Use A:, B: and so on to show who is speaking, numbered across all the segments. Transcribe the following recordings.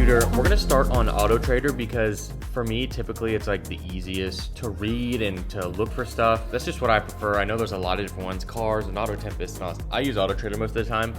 A: computer. We're gonna start on Auto Trader because for me, typically it's like the easiest to read and to look for stuff. That's just what I prefer. I know there's a lot of different ones, cars and Auto Tempest and all. I use Auto Trader most of the time,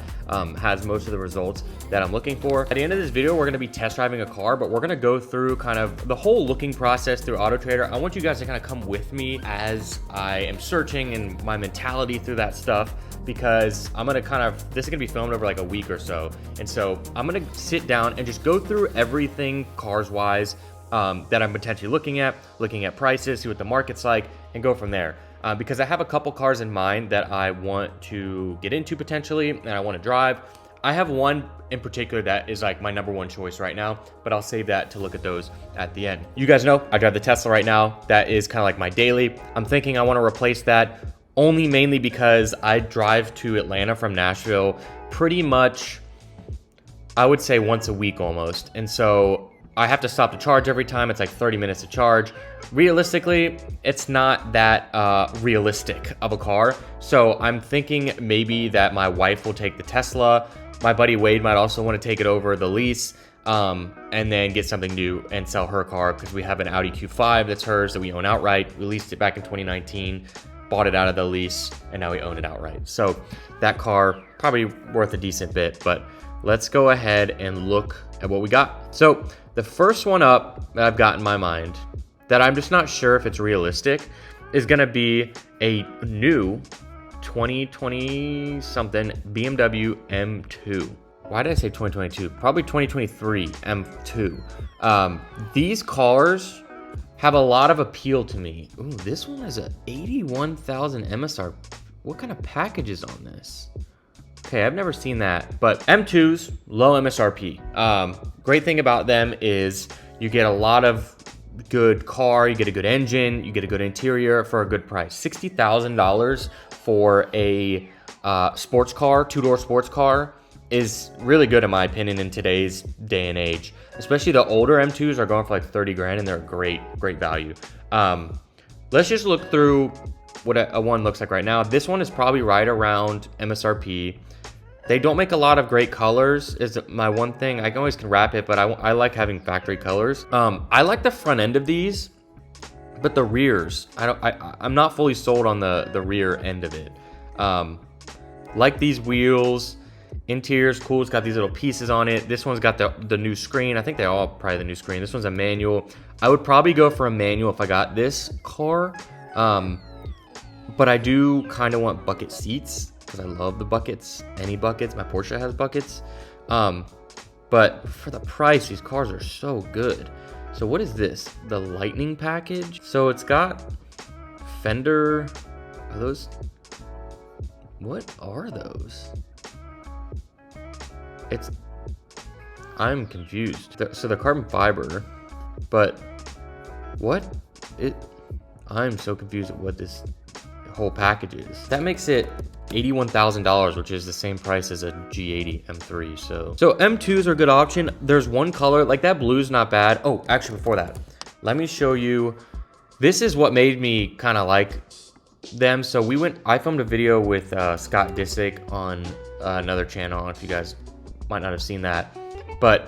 A: has most of the results that I'm looking for. At the end of this video, we're gonna be test driving a car, but we're gonna go through kind of the whole looking process through Auto Trader. I want you guys to kind of come with me as I am searching and my mentality through that stuff, because I'm gonna this is gonna be filmed over like a week or so. And so I'm gonna sit down and just go through everything cars wise that I'm potentially looking at prices, see what the market's like, and go from there. Because I have a couple cars in mind that I want to get into potentially, and I want to drive. I have one in particular that is like my number one choice right now, but I'll save that to look at those at the end. You guys know I drive the Tesla right now. That is kind of like my daily. I'm thinking I want to replace that mainly because I drive to Atlanta from Nashville pretty much, I would say once a week almost. And so I have to stop to charge every time. It's like 30 minutes to charge. Realistically, it's not that realistic of a car. So I'm thinking maybe that my wife will take the Tesla. My buddy Wade might also want to take it over the lease and then get something new and sell her car, because we have an Audi Q5 that's hers that we own outright. We leased it back in 2019, bought it out of the lease, and now we own it outright. So that car probably worth a decent bit, but let's go ahead and look at what we got. So the first one up that I've got in my mind that I'm just not sure if it's realistic is gonna be a new 2020 something BMW M2. Why did I say 2022? Probably 2023 M2. These cars have a lot of appeal to me. Ooh, this one is a 81,000 MSR. What kind of package is on this? Okay, I've never seen that, but M2s, low MSRP. Great thing about them is you get a lot of good car, you get a good engine, you get a good interior for a good price. $60,000 for a sports car, two-door sports car, is really good in my opinion in today's day and age. Especially the older M2s are going for like 30 grand and they're great value. Let's just look through what a one looks like right now. This one is probably right around MSRP. They don't make a lot of great colors is my one thing. I always can wrap it, but I like having factory colors. I like the front end of these, but the rears, I'm not fully sold on the rear end of it. Like these wheels, interior's cool. It's got these little pieces on it. This one's got the new screen. I think they all probably the new screen. This one's a manual. I would probably go for a manual if I got this car. But I do kind of want bucket seats because I love the buckets. Any buckets. My Porsche has buckets. But for the price, these cars are so good. So what is this? The Lightning package. So it's got fender. Are those? What are those? I'm confused. So the carbon fiber, but I'm so confused at what this whole package is. That makes it $81,000, which is the same price as a G80 M3. So M2s are a good option. There's one color, like that blue's not bad. Oh, actually before that, let me show you. This is what made me kind of like them. So I filmed a video with Scott Disick on another channel. I don't know if you guys might not have seen that, but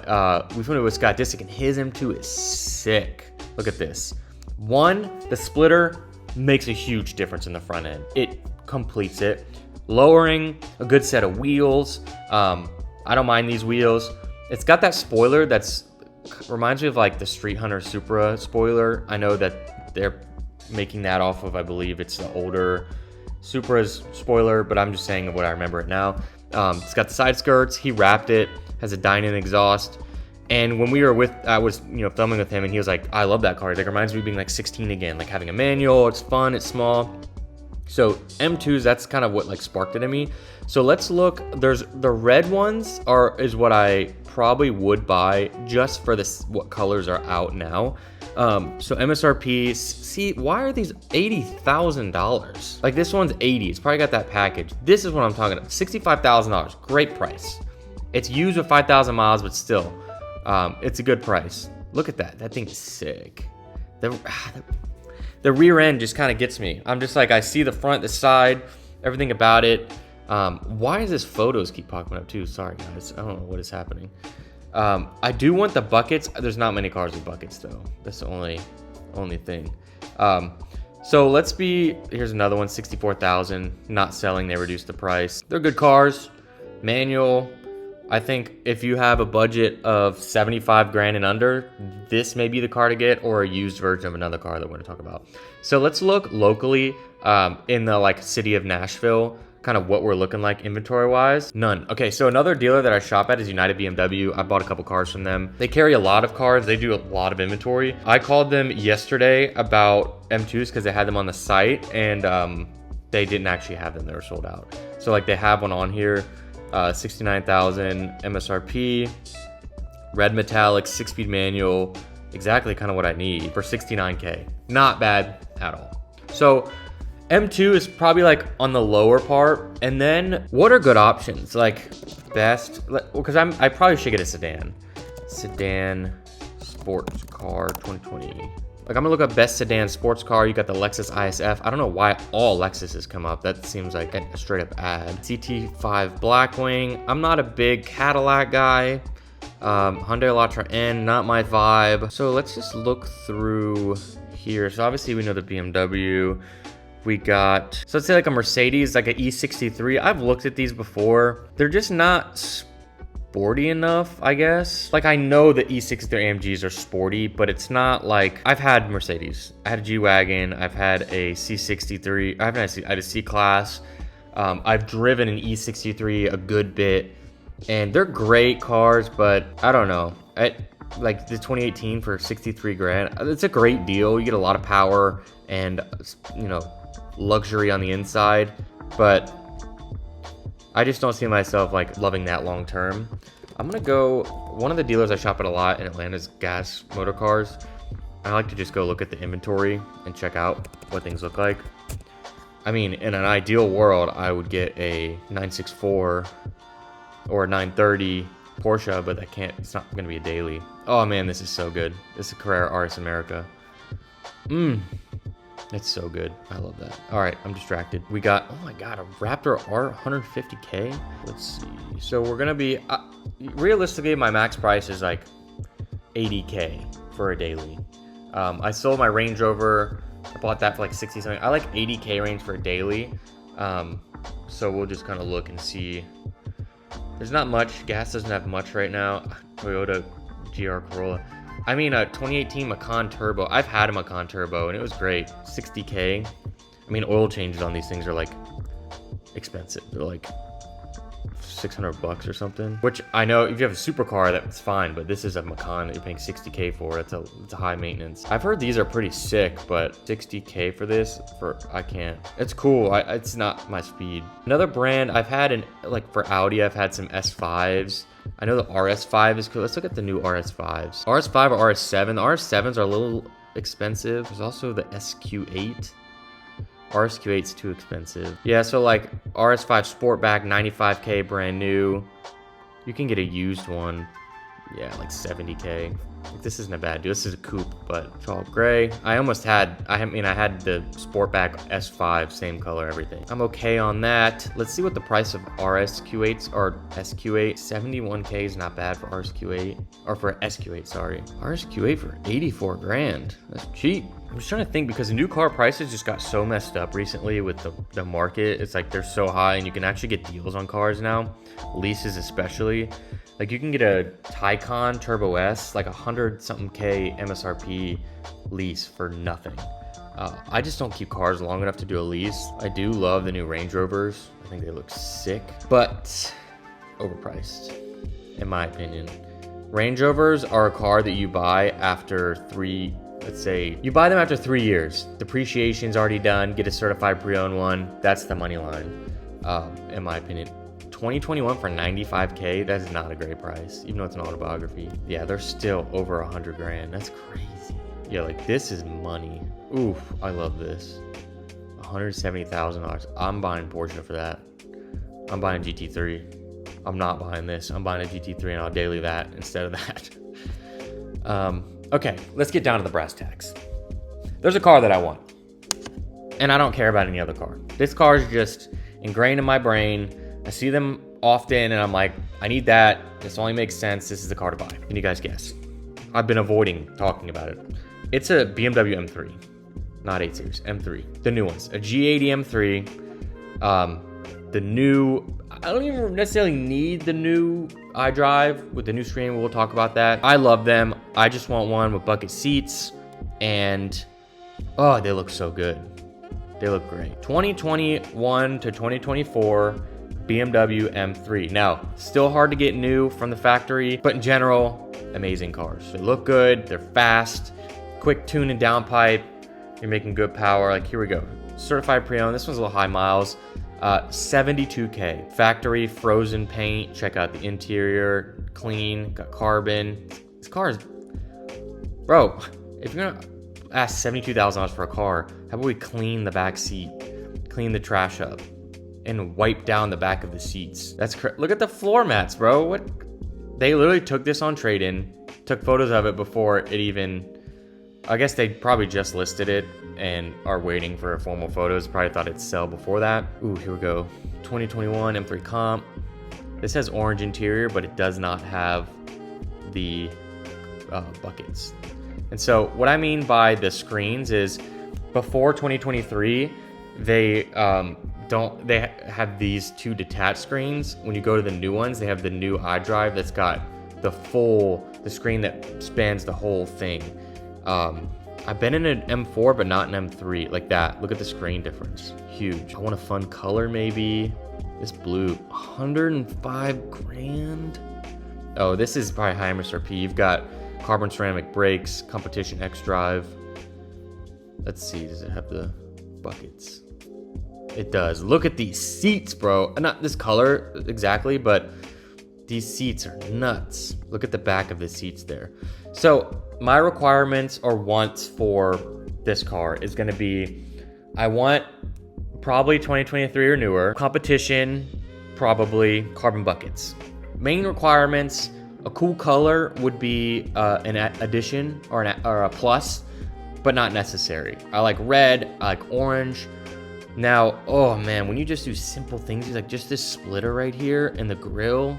A: we filmed it with Scott Disick, and his M2 is sick. Look at this. The splitter makes a huge difference in the front end. It completes it. Lowering, a good set of wheels. I don't mind these wheels. It's got that spoiler reminds me of like the Street Hunter Supra spoiler. I know that they're making that off of, I believe it's the older Supra's spoiler, but I'm just saying what I remember it now. It's got the side skirts. He wrapped it. Has a Dynan exhaust. And when I was filming with him, and he was like, "I love that car. It reminds me of being like 16 again, like having a manual. It's fun. It's small." So M2s, that's kind of what like sparked it in me. So let's look. There's the red ones is what I probably would buy just for this. What colors are out now? So MSRP. See, why are these $80,000? Like this one's 80. It's probably got that package. This is what I'm talking about. $65,000. Great price. It's used with 5,000 miles, but still, it's a good price. Look at that. That thing is sick. The rear end just kind of gets me. I'm just like, I see the front, the side, everything about it. Why does this photos keep popping up too? Sorry guys, I don't know what is happening. I do want the buckets. There's not many cars with buckets though. That's the only thing. So here's another one, 64,000, not selling, they reduced the price. They're good cars, manual. I think if you have a budget of 75 grand and under, this may be the car to get, or a used version of another car that we're gonna talk about. So let's look locally in the like city of Nashville, kind of what we're looking like inventory wise. None. Okay, so another dealer that I shop at is United BMW. I bought a couple cars from them. They carry a lot of cars. They do a lot of inventory. I called them yesterday about M2s because they had them on the site, and they didn't actually have them. They were sold out. So like they have one on here, 69,000 MSRP, red metallic, 6-speed manual, exactly kind of what I need for 69K. Not bad at all. So M2 is probably like on the lower part. And then what are good options? Like best, because I probably should get a sedan. Sedan sports car 2020. Like I'm gonna look up best sedan sports car. You got the Lexus ISF. I don't know why all Lexuses come up. That seems like a straight up ad. CT5 Blackwing. I'm not a big Cadillac guy. Hyundai Elantra N, not my vibe. So let's just look through here. So obviously we know the BMW. We got, so let's say like a Mercedes, like an E63. I've looked at these before. They're just not sporty enough, I guess. Like I know the E63 AMGs are sporty, but it's not like, I've had Mercedes. I had a G-Wagon, I've had a C63, I had a C-Class. I've driven an E63 a good bit, and they're great cars, but I don't know. Like the 2018 for 63 grand, it's a great deal. You get a lot of power and, you know, luxury on the inside, but I just don't see myself like loving that long term. I'm gonna go, one of the dealers I shop at a lot in Atlanta is Gas Motor Cars. I like to just go look at the inventory and check out what things look like. I mean, in an ideal world, I would get a 964 or a 930 Porsche, but it's not gonna be a daily. Oh man, this is so good. This is a Carrera RS America. It's so good. I love that. All right, I'm distracted. We got, oh my God, a Raptor R 150K. Let's see. So we're gonna be, realistically, my max price is like 80K for a daily. I sold my Range Rover. I bought that for like 60 something. I like 80K range for a daily. So we'll just kind of look and see. There's not much. Gas doesn't have much right now. Toyota GR Corolla. I mean, a 2018 Macan Turbo. I've had a Macan Turbo and it was great. 60K. I mean, oil changes on these things are like expensive. They're like $600 or something. Which I know if you have a supercar, that's fine. But this is a Macan that you're paying 60K for. It's a high maintenance. I've heard these are pretty sick, but 60K for this, I can't. It's cool. It's not my speed. Another brand I've had, like for Audi, I've had some S5s. I know the RS5 is cool. Let's look at the new RS5s. RS5 or RS7. The RS7s are a little expensive. There's also the SQ8. RSQ8 is too expensive. Yeah, so like RS5 Sportback, 95K brand new. You can get a used one. Yeah, like 70K. This isn't a bad deal. This is a coupe, but it's all gray. I had the Sportback S5, same color, everything. I'm okay on that. Let's see what the price of RSQ8s or SQ8. 71K is not bad for RSQ8, or for SQ8, sorry. RSQ8 for 84 grand. That's cheap. I'm just trying to think because the new car prices just got so messed up recently with the market. It's like they're so high and you can actually get deals on cars now. Leases especially. Like you can get a Taycan Turbo S, like 100-something K MSRP lease for nothing. I just don't keep cars long enough to do a lease. I do love the new Range Rovers. I think they look sick, but overpriced, in my opinion. Range Rovers are a car that you buy after let's say you buy them after 3 years. Depreciation's already done. Get a certified pre-owned one. That's the money line, in my opinion. 2021 for 95K, that's not a great price, even though it's an autobiography. Yeah, they're still over 100 grand. That's crazy. Yeah, like this is money. Oof, I love this. $170,000. I'm buying Porsche for that. I'm buying GT3. I'm not buying this. I'm buying a GT3 and I'll daily that instead of that. Okay, let's get down to the brass tacks. There's a car that I want, and I don't care about any other car. This car is just ingrained in my brain. I see them often and I'm like, I need that. This only makes sense. This is the car to buy. Can you guys guess? I've been avoiding talking about it. It's a BMW M3, not 8 Series, M3. The new ones, a G80 M3. The new, I don't even necessarily need the new iDrive with the new screen. We'll talk about that. I love them. I just want one with bucket seats, and oh, they look so good. They look great. 2021 to 2024 BMW M3. Now, still hard to get new from the factory, but in general, amazing cars. They look good, they're fast, quick tune and downpipe. You're making good power. Like, here we go. Certified pre-owned. This one's a little high miles. 72K. Factory frozen paint. Check out the interior. Clean. Got carbon. This car is... Bro, if you're gonna ask $72,000 for a car, how about we clean the back seat? Clean the trash up. And wipe down the back of the seats. That's look at the floor mats, bro. What? They literally took this on trade-in. Took photos of it before it even... I guess they probably just listed it and are waiting for formal photos. Probably thought it'd sell before that. Ooh, here we go. 2021 M3 Comp. This has orange interior, but it does not have the buckets. And so what I mean by the screens is before 2023, they have these two detached screens. When you go to the new ones, they have the new iDrive that's got the screen that spans the whole thing. I've been in an M4, but not an M3 like that. Look at the screen difference. Huge. I want a fun color maybe. This blue, 105 grand. Oh, this is probably high MSRP. You've got carbon ceramic brakes, competition X drive. Let's see, does it have the buckets? It does. Look at these seats, bro. Not this color exactly, but these seats are nuts. Look at the back of the seats there. So my requirements or wants for this car is going to be, I want probably 2023 or newer. Competition, probably carbon buckets. Main requirements, a cool color would be an addition or a plus, but not necessary. I like red, I like orange. Now, oh man, when you just do simple things, like just this splitter right here and the grille,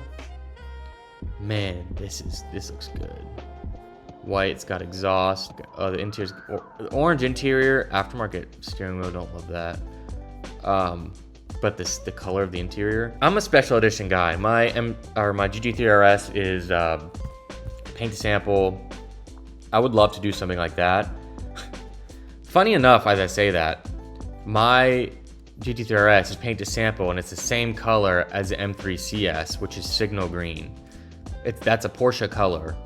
A: man, this looks good. White, it's got exhaust. The interior's orange interior, aftermarket steering wheel. Don't love that. But the color of the interior. I'm a special edition guy. My GT3 RS is paint to sample. I would love to do something like that. Funny enough, as I say that, my GT3 RS is paint to sample, and it's the same color as the M3 CS, which is signal green. That's a Porsche color.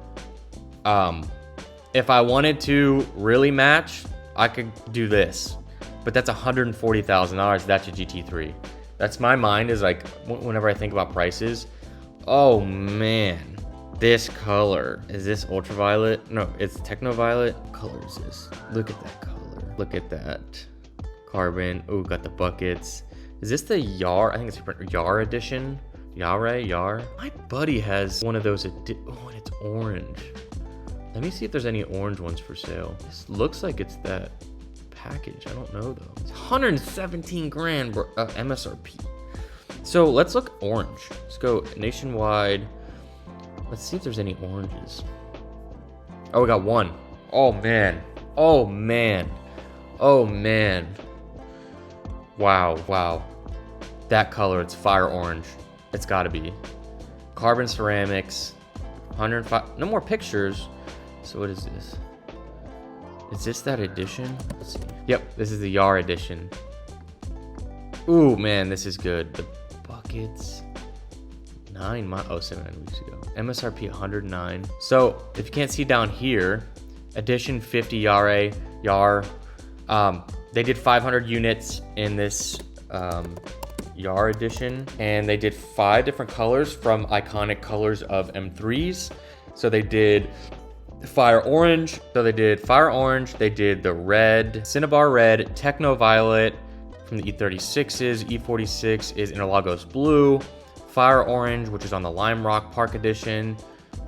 A: If I wanted to really match, I could do this, but that's $140,000. That's a GT3. That's my mind is like, whenever I think about prices, oh man, this color, is this ultraviolet? No, it's technoviolet. What color is this? Look at that color. Look at that. Carbon. Oh, got the buckets. Is this the Yar? I think it's Yar edition. Yar. My buddy has one of those. Oh, and it's orange. Let me see if there's any orange ones for sale. This looks like it's that package. I don't know though. It's 117 grand MSRP. So let's look orange. Let's go nationwide. Let's see if there's any oranges. Oh, we got one. Oh man. Oh man. Oh man. Wow. That color, it's fire orange. It's gotta be. Carbon ceramics. 105. No more pictures. So what is this? Is this that edition? Let's see. Yep, this is the Yar edition. Ooh, man, this is good. The buckets. 7 weeks ago. MSRP 109. So if you can't see down here, edition 50 Yar. They did 500 units in this Yar edition, and they did 5 different colors from iconic colors of M3s. So they did fire orange. They did the red, Cinnabar red, Techno Violet from the E36s, E46 is Interlagos blue, fire orange, which is on the Lime Rock Park edition.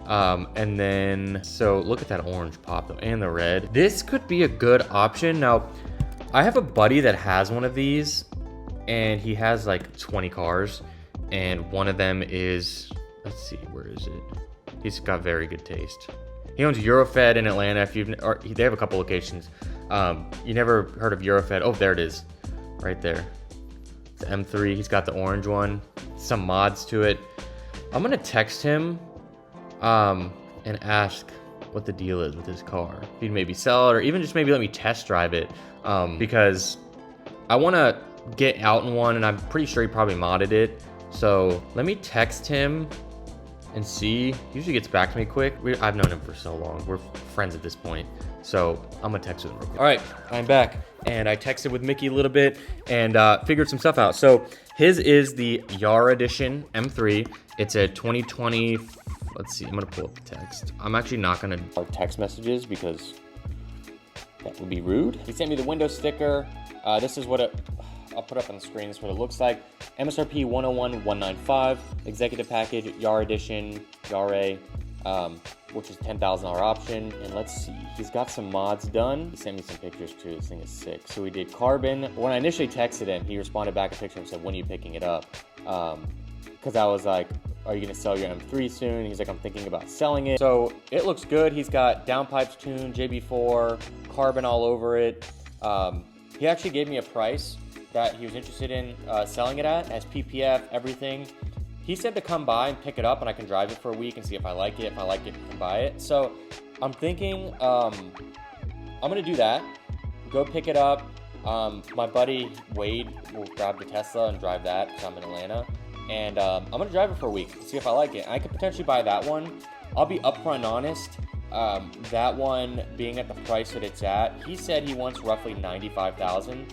A: And then, so look at that orange pop though, and the red. This could be a good option. Now, I have a buddy that has one of these, and he has like 20 cars, and one of them is let's see, where is it? He's got very good taste. He owns Eurofed in Atlanta. If you've, or they have a couple locations. You never heard of Eurofed? Oh, there it is, right there. The M3. He's got the orange one. Some mods to it. I'm gonna text him, and ask what the deal is with his car. If he'd maybe sell it, or even just maybe let me test drive it, because I want to get out in one, and I'm pretty sure he probably modded it. So let me text him and see. He usually gets back to me quick. I've known him for so long. We're friends at this point. So I'm gonna text him real quick. All right, I'm back. And I texted with Mickey a little bit and figured some stuff out. So his is the Yara Edition M3. It's a 2020, let's see, I'm gonna pull up the text. I'm actually not gonna text messages because that would be rude. He sent me the window sticker. This is what I'll put up on the screen. This is what it looks like. MSRP 101,195. Executive package, Yara Edition, Yara, which is $10,000 option. And let's see, he's got some mods done. He sent me some pictures too. This thing is sick. So we did carbon. When I initially texted him, he responded back a picture and said, when are you picking it up? Because I was like, are you gonna sell your M3 soon? He's like, I'm thinking about selling it. So it looks good. He's got downpipes tuned, JB4, carbon all over it. He actually gave me a price that he was interested in selling it at, as PPF, everything. He said to come by and pick it up, and I can drive it for a week and see if I like it. If I like it, I can buy it. So I'm thinking I'm gonna do that, go pick it up. My buddy Wade will grab the Tesla and drive that because I'm in Atlanta. And I'm gonna drive it for a week, see if I like it. I could potentially buy that one. I'll be upfront and honest. That one being at the price that it's at, he said he wants roughly $95,000.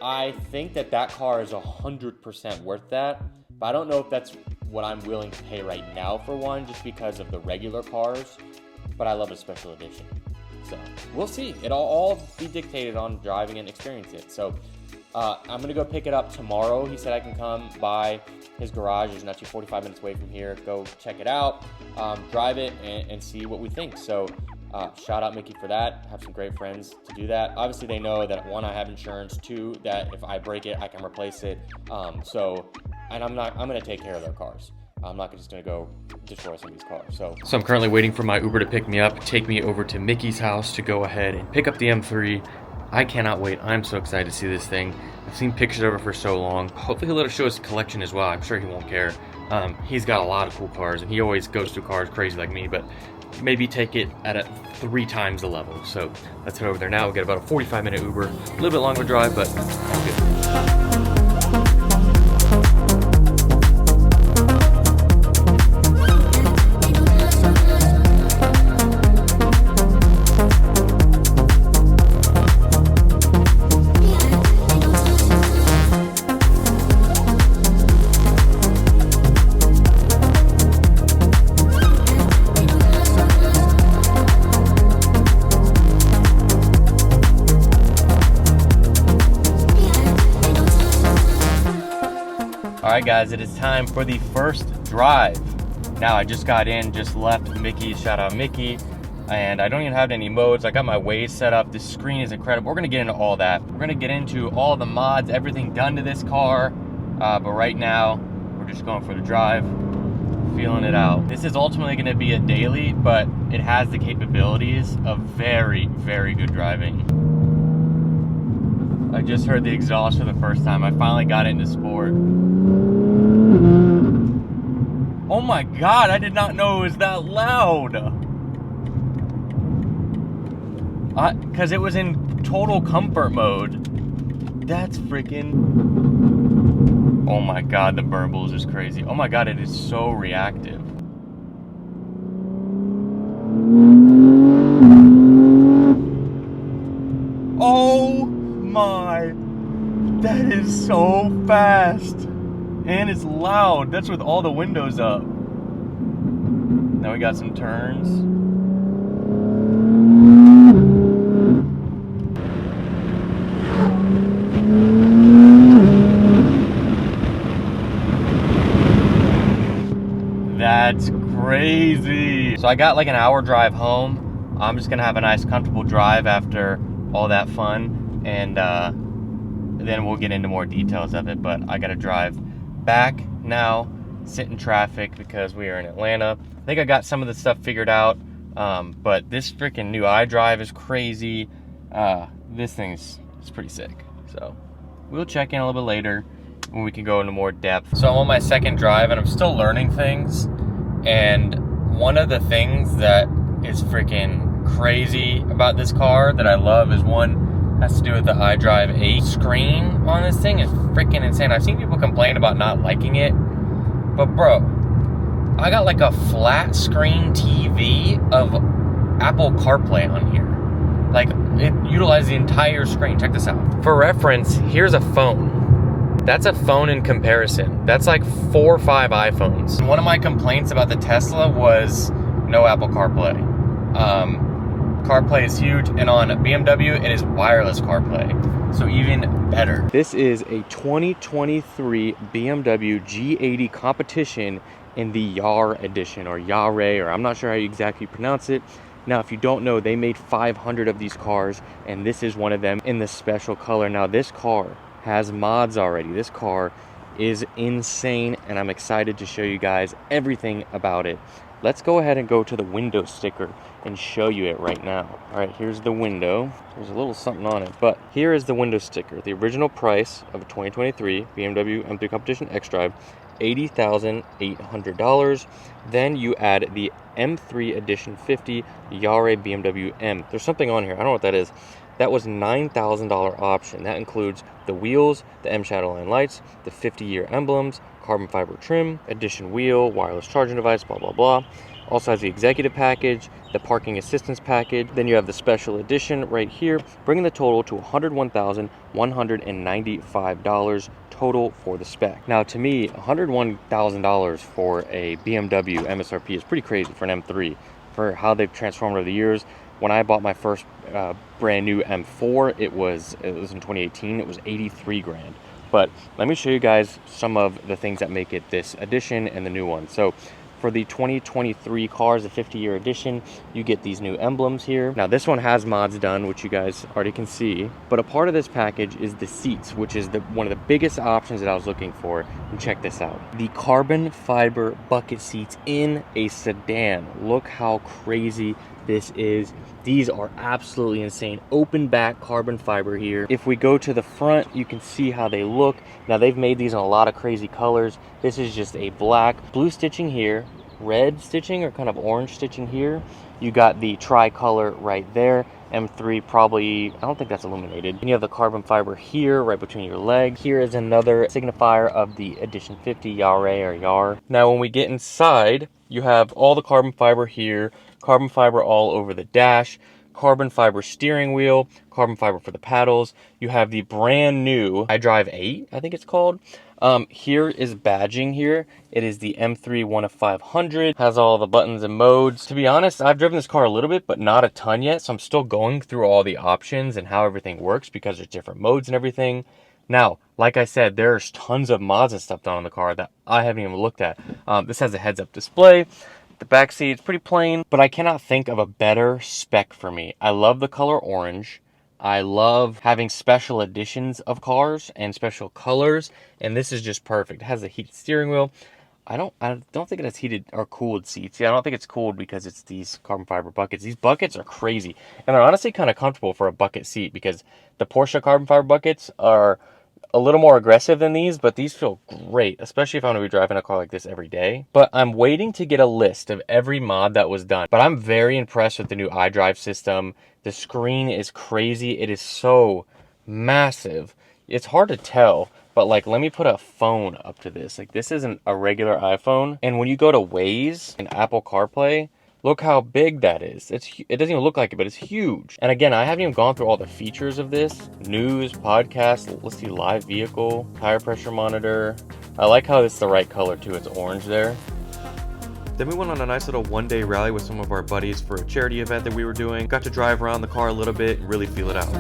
A: I think that car is 100% worth that, but I don't know if that's what I'm willing to pay right now for one, just because of the regular cars. But I love a special edition, so we'll see. It'll all be dictated on driving and experience it. So I'm gonna go pick it up tomorrow. He said I can come by his garage. It's not too 45 minutes away from here. Go check it out, drive it, and see what we think. So shout out Mickey for that. Have some great friends to do that. Obviously they know that, one, I have insurance, two, that if I break it, I can replace it. And I'm gonna take care of their cars. I'm not just gonna go destroy some of these cars. So I'm currently waiting for my Uber to pick me up, take me over to Mickey's house to go ahead and pick up the M3. I cannot wait. I'm so excited to see this thing. I've seen pictures of it for so long. Hopefully he'll let us show his collection as well. I'm sure he won't care. He's got a lot of cool cars, and he always goes through cars crazy like me, but maybe take it at 3 times the level. So let's head over there now. We'll get about a 45-minute Uber. A little bit longer drive, but all good. All right, guys, it is time for the first drive. Now, I just got in, just left Mickey, shout out Mickey, and I don't even have any modes. I got my Waze set up. This screen is incredible. We're gonna get into all that. We're gonna get into all the mods, everything done to this car, but right now, we're just going for the drive, feeling it out. This is ultimately gonna be a daily, but it has the capabilities of very, very good driving. I just heard the exhaust for the first time. I finally got it into sport. Oh my God, I did not know it was that loud. Cause it was in total comfort mode. That's freaking, oh my God, the burbles is crazy. Oh my God, it is so reactive. Oh my, that is so fast. And it's loud. That's with all the windows up. Now we got some turns. That's crazy. So I got like an hour drive home. I'm just gonna have a nice comfortable drive after all that fun, and then we'll get into more details of it. But I gotta drive back now sit in traffic because we are in Atlanta. I think I got some of the stuff figured out, but this freaking new iDrive is crazy. This thing's pretty sick. So we'll check in a little bit later when we can go into more depth. So I'm on my second drive and I'm still learning things. And one of the things that is freaking crazy about this car that I love is one has to do with the iDrive 8 screen on this thing is freaking insane. I've seen people complain about not liking it, but bro, I got like a flat screen TV of Apple CarPlay on here. Like, it utilizes the entire screen. Check this out. For reference, here's a phone. That's a phone in comparison. That's like 4 or 5 iPhones. And one of my complaints about the Tesla was no Apple CarPlay. CarPlay is huge, and on BMW, it is wireless CarPlay. So even better. This is a 2023 BMW G80 competition in the Yar edition, or Yare, or I'm not sure how you exactly pronounce it. Now, if you don't know, they made 500 of these cars, and this is one of them in the special color. Now, this car has mods already. This car is insane, and I'm excited to show you guys everything about it. Let's go ahead and go to the window sticker and show you it right now. All right, here's the window. There's a little something on it, but here is the window sticker. The original price of a 2023 BMW M3 Competition X-Drive, $80,800. Then you add the M3 Edition 50 Yare BMW M. There's something on here. I don't know what that is. That was $9,000 option. That includes the wheels, the M Shadowline lights, the 50-year emblems, carbon fiber trim, edition wheel, wireless charging device, blah, blah, blah. Also has the executive package, the parking assistance package. Then you have the special edition right here, bringing the total to $101,195 total for the spec. Now, to me, $101,000 for a BMW MSRP is pretty crazy for an M3, for how they've transformed over the years. When I bought my first brand new M4, it was in 2018, it was 83 grand. But let me show you guys some of the things that make it this edition and the new one. So for the 2023 cars, the 50-year edition, you get these new emblems here. Now, this one has mods done, which you guys already can see. But a part of this package is the seats, which is one of the biggest options that I was looking for. And check this out. The carbon fiber bucket seats in a sedan. Look how crazy this is. These are absolutely insane. Open back carbon fiber here. If we go to the front, you can see how they look. Now, they've made these in a lot of crazy colors. This is just a black, blue stitching here, red stitching or kind of orange stitching here. You got the tricolor right there. M3 probably, I don't think that's illuminated. And you have the carbon fiber here right between your legs. Here is another signifier of the Edition 50 Yare or Yar. Now, when we get inside, you have all the carbon fiber here, carbon fiber all over the dash, carbon fiber steering wheel, carbon fiber for the paddles. You have the brand new iDrive 8, I think it's called. Here is badging here. It is the M3 1 of 500. Has all the buttons and modes. To be honest, I've driven this car a little bit, but not a ton yet. So I'm still going through all the options and how everything works because there's different modes and everything. Now, like I said, there's tons of mods and stuff done on the car that I haven't even looked at. This has a heads-up display. The back seat is pretty plain, but I cannot think of a better spec for me. I love the color orange. I love having special editions of cars and special colors, and this is just perfect. It has a heated steering wheel. I don't think it has heated or cooled seats. Yeah, I don't think it's cooled because it's these carbon fiber buckets. These buckets are crazy, and they're honestly kind of comfortable for a bucket seat because the Porsche carbon fiber buckets are a little more aggressive than these, but these feel great, especially if I'm going to be driving a car like this every day. But I'm waiting to get a list of every mod that was done. But I'm very impressed with the new iDrive system. The screen is crazy. It is so massive. It's hard to tell, but like, let me put a phone up to this. Like, this isn't a regular iPhone. And when you go to Waze and Apple CarPlay, look how big that is. It doesn't even look like it, but it's huge. And again, I haven't even gone through all the features of this. News, podcast, let's see, live vehicle, tire pressure monitor. I like how it's the right color too. It's orange there. Then we went on a nice little one-day rally with some of our buddies for a charity event that we were doing. Got to drive around the car a little bit and really feel it out.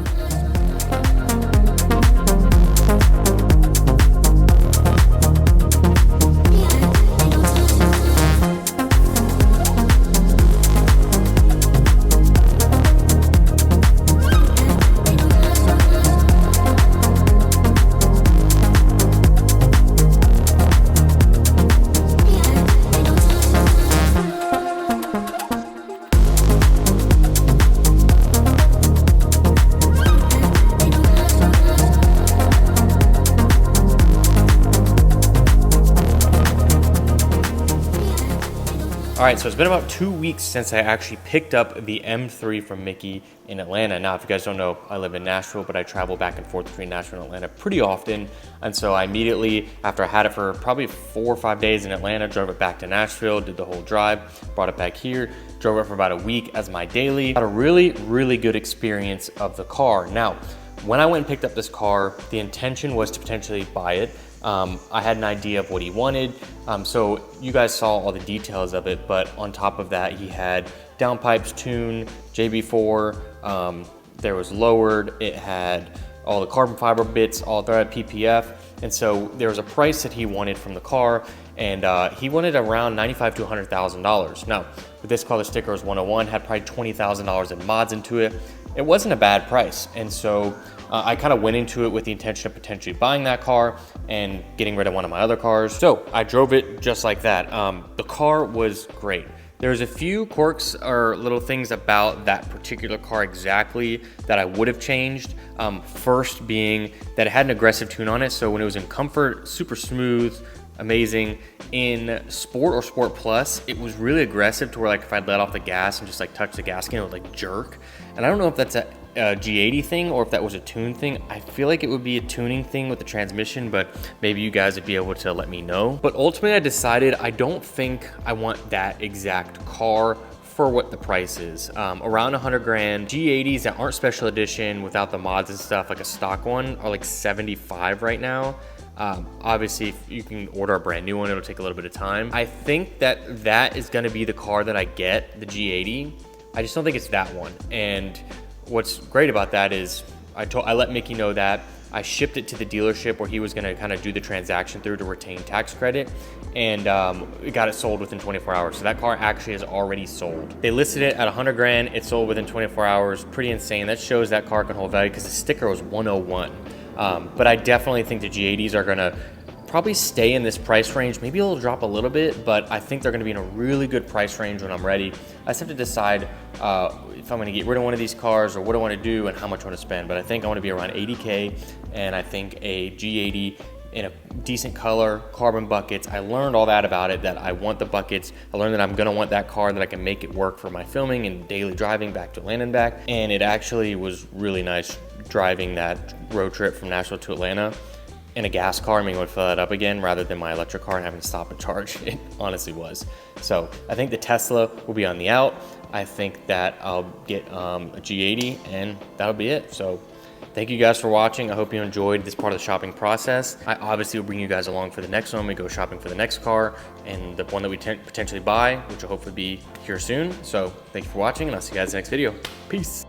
A: right, so it's been about 2 weeks since I actually picked up the M3 from Mickey in Atlanta. Now, if you guys don't know, I live in Nashville, but I travel back and forth between Nashville and Atlanta pretty often. And so I immediately, after I had it for probably 4 or 5 days in Atlanta, drove it back to Nashville, did the whole drive, brought it back here, drove it for about a week as my daily. Had a really, really good experience of the car. Now, when I went and picked up this car, the intention was to potentially buy it. I had an idea of what he wanted. So you guys saw all the details of it, but on top of that, he had downpipes, tune, JB4, there was lowered, it had all the carbon fiber bits, all threaded PPF. And so there was a price that he wanted from the car, and he wanted around $95,000 to $100,000. Now, with this car, the sticker was 101, had probably $20,000 in mods into it. It wasn't a bad price. And so I kind of went into it with the intention of potentially buying that car and getting rid of one of my other cars. So I drove it just like that. The car was great. There's a few quirks or little things about that particular car exactly that I would have changed. First being that it had an aggressive tune on it. So when it was in comfort, super smooth, amazing. In Sport or Sport Plus, it was really aggressive to where like if I'd let off the gas and just like touch the gas can, it would like jerk. And I don't know if that's a G80 thing or if that was a tune thing. I feel like it would be a tuning thing with the transmission, but maybe you guys would be able to let me know. But ultimately I decided I don't think I want that exact car for what the price is. Around 100 grand. G80s that aren't special edition without the mods and stuff, like a stock one, are like 75 right now. Obviously, if you can order a brand new one, it'll take a little bit of time. I think that that is gonna be the car that I get, the G80. I just don't think it's that one. And what's great about that is I let Mickey know that. I shipped it to the dealership where he was gonna kind of do the transaction through to retain tax credit, and it got it sold within 24 hours. So that car actually is already sold. They listed it at 100 grand, it sold within 24 hours. Pretty insane. That shows that car can hold value because the sticker was 101. But I definitely think the G80s are gonna probably stay in this price range. Maybe it'll drop a little bit, but I think they're gonna be in a really good price range when I'm ready. I just have to decide if I'm gonna get rid of one of these cars or what I wanna do and how much I wanna spend. But I think I wanna be around 80K, and I think a G80 in a decent color, carbon buckets. I learned all that about it, that I want the buckets. I learned that I'm gonna want that car, that I can make it work for my filming and daily driving back to Atlanta and back. And it actually was really nice driving that road trip from Nashville to Atlanta in a gas car. I mean, I would fill that up again rather than my electric car and having to stop and charge. It honestly was. So I think the Tesla will be on the out. I think that I'll get a G80 and that'll be it. So thank you guys for watching. I hope you enjoyed this part of the shopping process. I obviously will bring you guys along for the next one. We go shopping for the next car and the one that we potentially buy, which will hopefully be here soon. So thank you for watching, and I'll see you guys in the next video. Peace.